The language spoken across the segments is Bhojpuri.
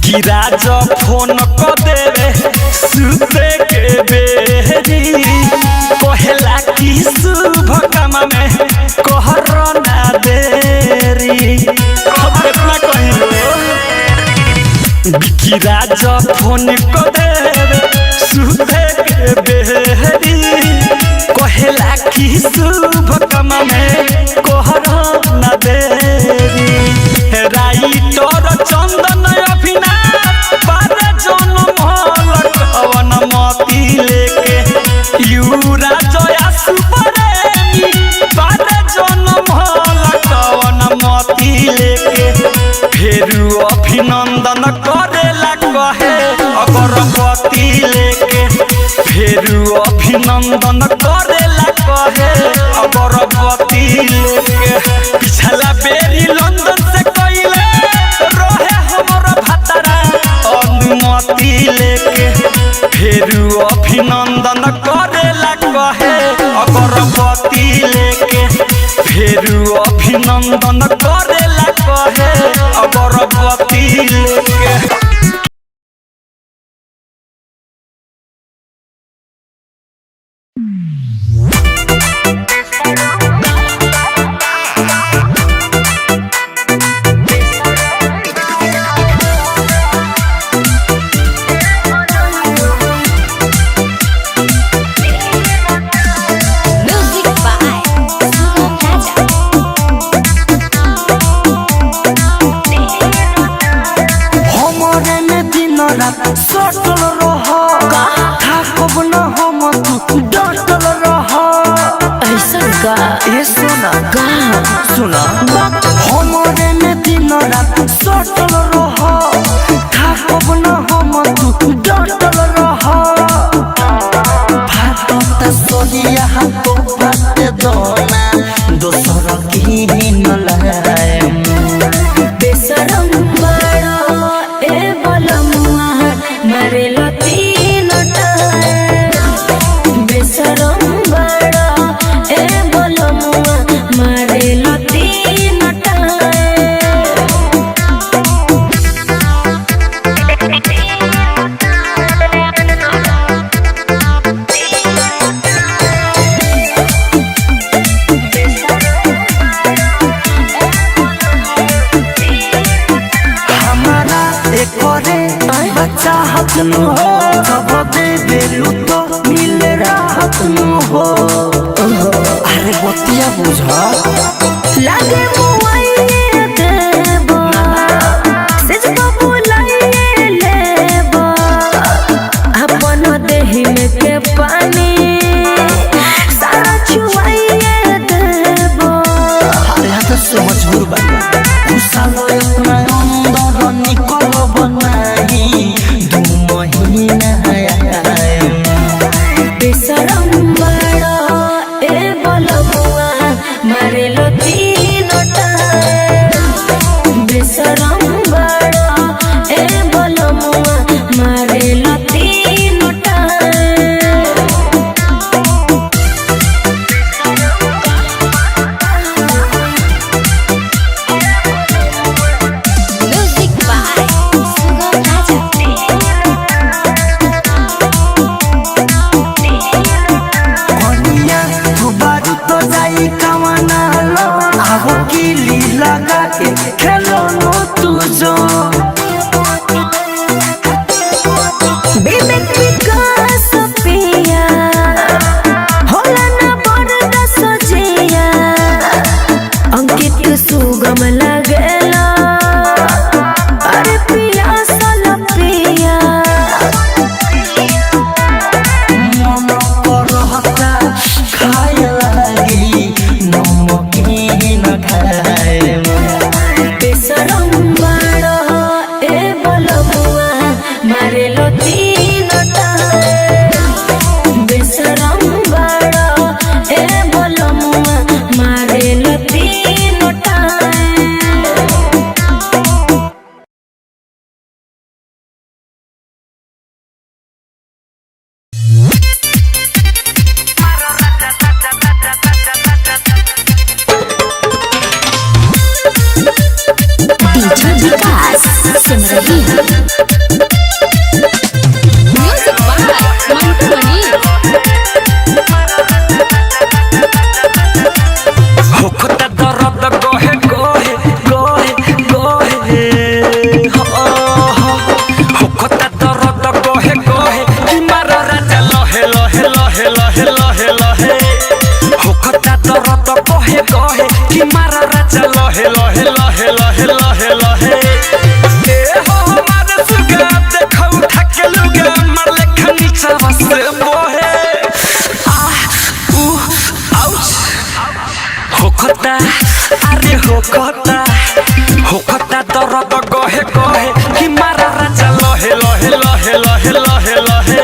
गिराज फोन क देवे सुते के बेरी कहला कि शुभ काम में कहर ना देरी अब कितना कहिलो गिराज फोन क देवे सुते के बेरी कहला कि शुभ काम में कहर ना देरी राइटर चंदन अभिनाश बारे जन्म लटवन मती लेके यूरा जया सुपरेमी बारे जन्म लटवन मती लेके फेरू अभिनंदन करेला कहे अगरबत्ती लेके फेरू अभिनंदन करेला कहे अगरबत्ती लेके पिछला बेरी लंदन से कइले रहे हमर भातारा अनुमति लेके फेरू अभिनंदन करेला कहे अगरबत्ती लेके फेरू अभिनंदन करेला कहे अगरबत्ती लेके सटल रह थाकब न हम तू डटल रह ऐसा का ए सोना का सुना हमरे में दिन रात सटल रह थाकब न हम तू डटल रह भात सोनिया हाथ भात दोना दोसर की न लाए बेसरम बड़ा ए बलमुआ मारे तीन बेसरम बड़ा ए बलमुआ मारे तीन हमारा एक बच्चा हाथ नु हो सब दे बेलू तो मिल राहत नु हो अरे बतिया बुझा लागे मुआइए देबो सेज बबुलाइए लेबो अपन देहि में के पानी सारा छुआइए देबो अरे हाथ से मजबूर बना घुसालो इतना अंदर निकल बनाई 2 महीना बेसरम बड़ा ए बलमुआ मारे तीन DJ Vikas Simrahi music by Mantu Mani होखता दर्द गोहे गोहे गोहे गोहे होखता दर्द गोहे गोहे कि मारो राजा लहे लहे लहे लहे लहे लहे होखता दर्द गोहे गोहे कि मारो राजा लहे लहे लहे लहे लहे लहे ए हो मार सुगा देखौ थके लुगा मार लेखा नीचा बस बोहे आउच होखता अरे होखता दर्द गोहे गोहे कि मारा राजा लहे लहे लहे लहे लहे लहे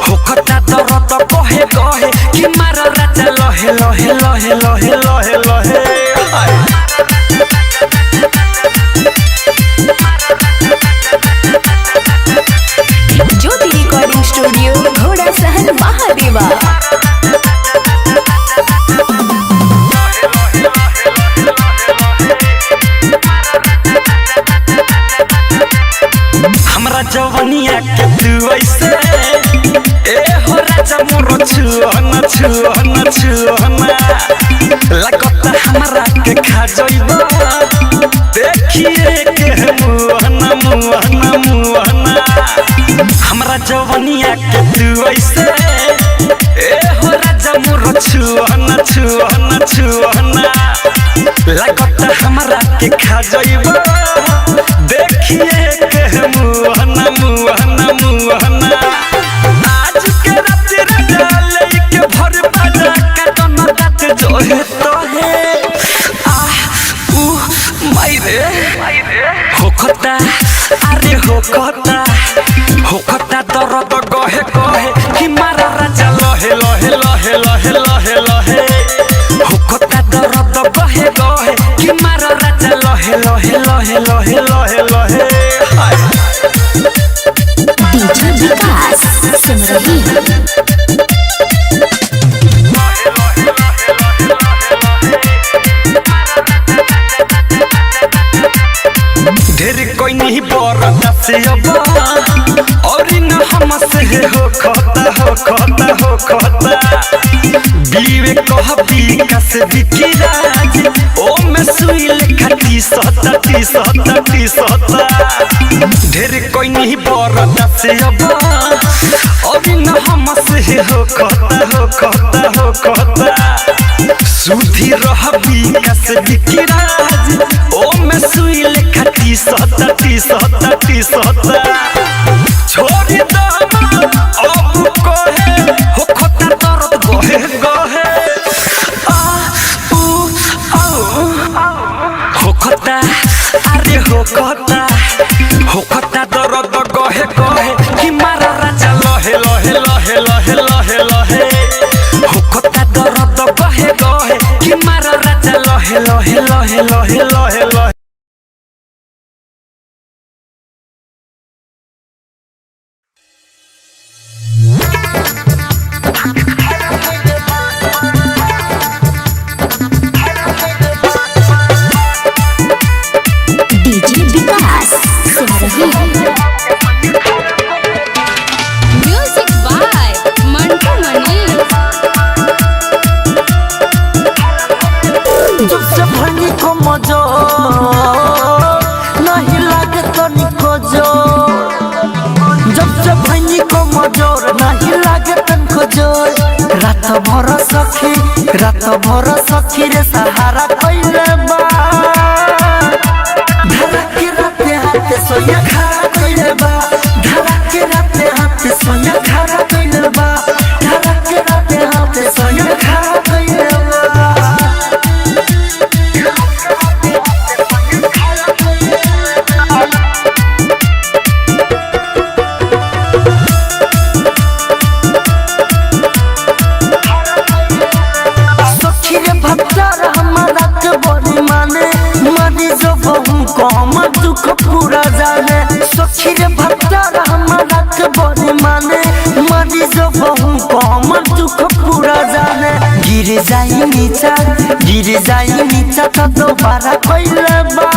होखता दर्द गोहे गोहे कि मारा राजा लहे लहे लहे लहे लहे लहे ज्योति रिकॉर्डिंग स्टूडियो घोड़ा सहन महादेवा हमरा जवनिया के तू ऐसे ए हो राजा मोरो छुअना छुअना छुअना लगता हमरा के खा जइबो देखिए के मुहना मुहना मुहना हमरा जवनिया के तू ऐसे ए हो राजा मोरो छुअना छुअना छुअना लगता हमरा के खा जइबो देखिए के मुहना मुहना मुहना आज के रात राजा लेके भर बाजा का दोनों रात जो है तो है मायरे होखता अरे होखता दर्द गोहे गोहे कि मारा राजा लहे लहे लहे लहे लहे लहे होखता दर्द गोहे गोहे कि मारा राजा लहे लहे लहे लहे लहे लहे डीजे विकास सिमरही ढेर कोई नहीं बरदा से अब और न हमसे हो खाता बीवे कह विकास विकिराज ओ में सुई लेखा टी सता ढेर कोई नहीं बरदा से अब और न हमसे हो खाता सुधी रह विकास विकिराज ओ में सुई लेखा टी सता छोड़ी दामा अब कोहे होखता दर्द गोहे गोहे होखता अरे होखता दर्द गोहे गोहे कि मारा राजा लहे लहे लहे लहे लहे लहे होखता दर्द गोहे गोहे कि मारा राजा लहे लहे लहे लहे लहे लहे DJ Vikas Simrahi music by Mantu Mani जब से भंगी को मजो नहीं लागे तो निको जो जब से भंगी को मजोर नहीं लागे तनको जोर रात भर सखी रे सहारा कइले बा धरा के राते हाथे सोया खा कइले बा धरा के राते हाथे सोया खा कइले बा धरा के राते हाथे सोया खा कइले बा दुख पूरा जाने सखी रे भक्तर हमारा के बड़ी माने मरी जो बहु कम दुख पूरा जाने गिर जाई नीचा तो दोबारा कइले बा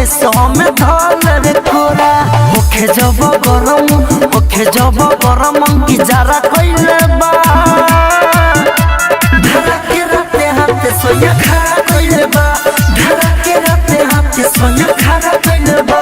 सो में धोले कोरा ओखे जब गरम की जरा कइले बा धरा के राते हाथे सोया खा कइले बा धरा के राते हाथे सोया खा कइले बा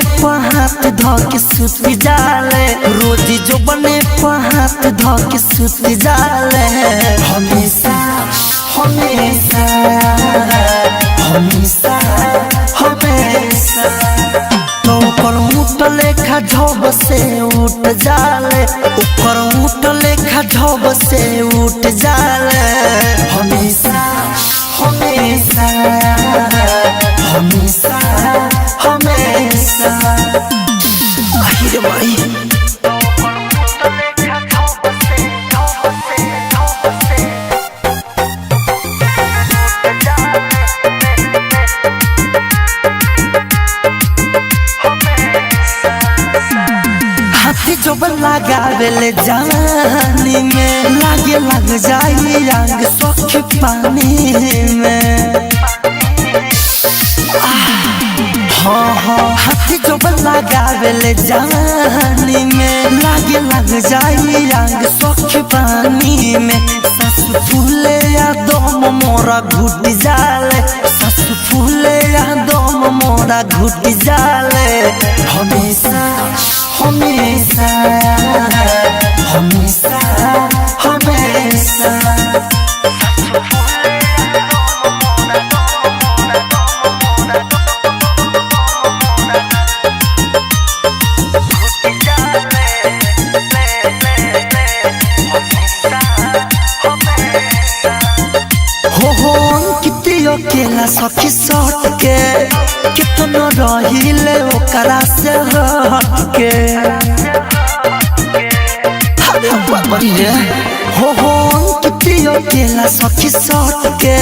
धके सुत जाले रोजी जो बने हाथ धके सुत जाले हमेशा हमेशा हमेशा हमेशा तो ऊपर उठ लेखा झब से उठ जाले ऊपर उठ लेखा झब से उठ जाले हमेशा हमेशा हमेशा हमेशा आहिरे भाई हाथी जो लगावेले जान जवानी में लागे लग जाई आग सख पानी में हाँ हाँ हाथी जो लगावेले जवानी में लागे लग जाई आग सख पानी में सासु फूले या दम मोरा घुट जाले सासु फूले या दम मोरा घुट जाले हमेशा हमेशा हमेशा हमेशा केला सखी सट के कितना रहिले ओकरा से हट के अरे बाबा रे हो कितियो केला सखी सट के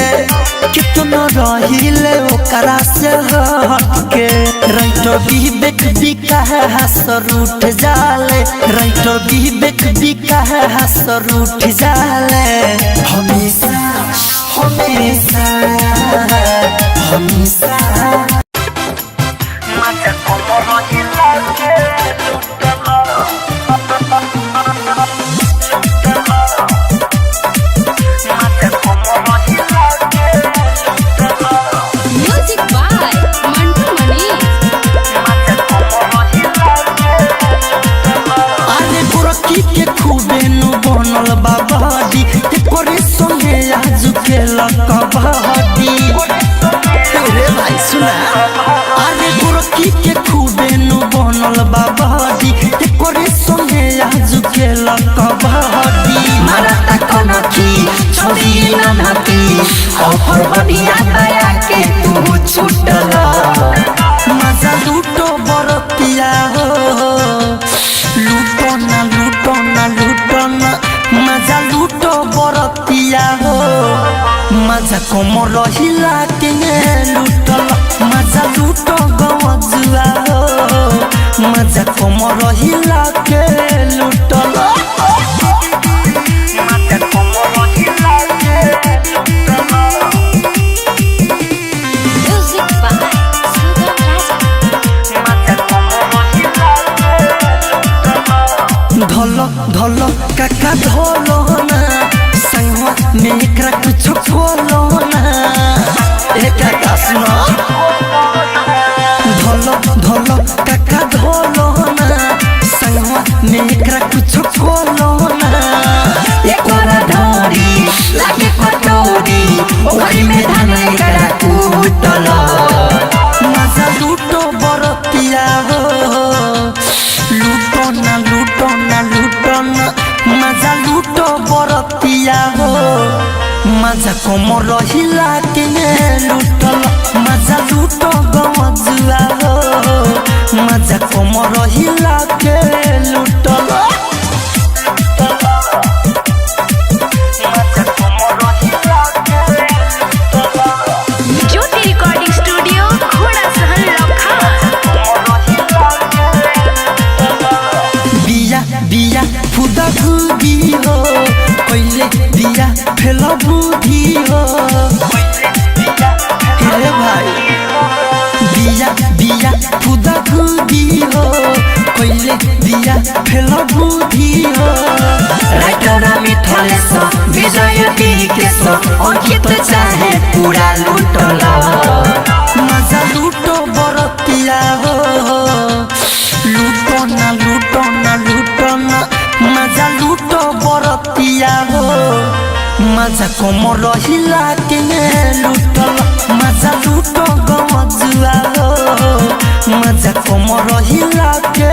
कितना रहिले ओकरा से हट के राइटो विवेक विकास रूठ जाले राइटो विवेक विकास रूठ जाले हमेशा हमेशा हमेशा मत como हिला के म्यूजिक बाय मंटू मनी अरे गोरकी के खूबे नु बनल बाबादी ते करे संगे आज के लकबादी रे भाई सुना अरे गोरकी के खूबे नु बनल बाबादी ते करे संगे आज के लकबादी मारता कनकी छोड़ी ना नाती ऑफर बढ़िया दया के तू छुटल मजा लूटो बरतिया हो लूटो ना लूटो ना लूटो ना मजा लूटो बरतिया हो मजा कोमर हिला के लूटल मजा लूटो गवजुआ हो मजा कोमर हिला के लूटल मजा कोमर हिला के म्यूजिक बाय सुगम राजा धलो धलो काका धलो ना संगवा में एकरा कुछ खोलो ना एक काका सुनो धलो धलो काका धलो ना संगवा में एकरा कुछ खोलो ना एकरा ढोरी लागे पटोरी ओही में धान एकरा कूटलो मजा लूटो बरतिया हो लूटो ना लूटो ना लूटो ना मजा लूटो बरतिया हो मजा कोमर हिला के लूटल मजा लूटो गवजुआ हो मजा कोमर हिला के लूटल ज्योति रिकॉर्डिंग स्टूडियो घोड़ा सहन लखा बिया बिया खुदा खुदी हो पहले बिया फेल बुद्धि हो हे भाई बिया बिया खुदा खुदी हो पहले बिया फेल बुद्धि हो राइटरा मिठले सो विजय के सो अंकित चाहे पूरा लूटल मजा लूटो बरतिया हो लूटो ना लूटो ना लूटो ना मजा लूटो बरतिया हो मजा कोमर हिला के लूटल मजा लूटो गवजुआ हो मजा कोमर हिला के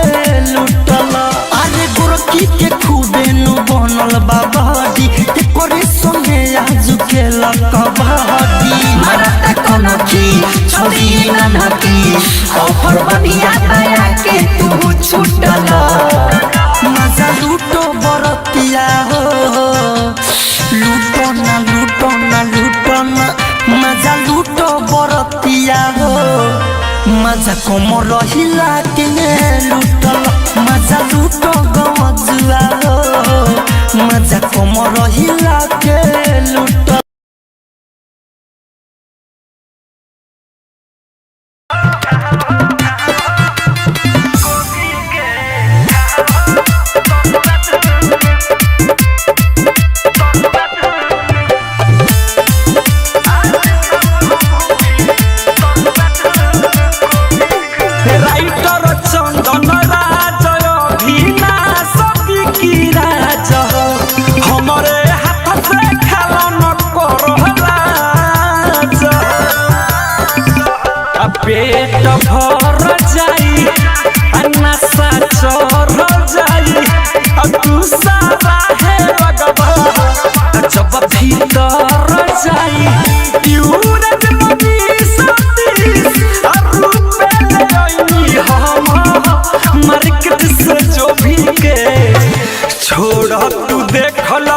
लूटल अरे गोरकी के खूबे नु बनल बाबादी ते करे संगे आज के लकबादी मारता कनकी छोड़ी ना नाती ऑफर बढ़िया दया के तू छुटल मजा लूटो बरतिया हो लूटो ना लूटो ना लूटो ना मजा लूटो बरतिया हो मजा कोमर हिला के लूटल मजा लूटो गवजुआ हो नशा चढ़ जाई तू सारा है लगबा जब भीतर जाई यूरज मनी सतीश रूपे लईनी हम मार्केट से जो भी के छोड़ तू देखल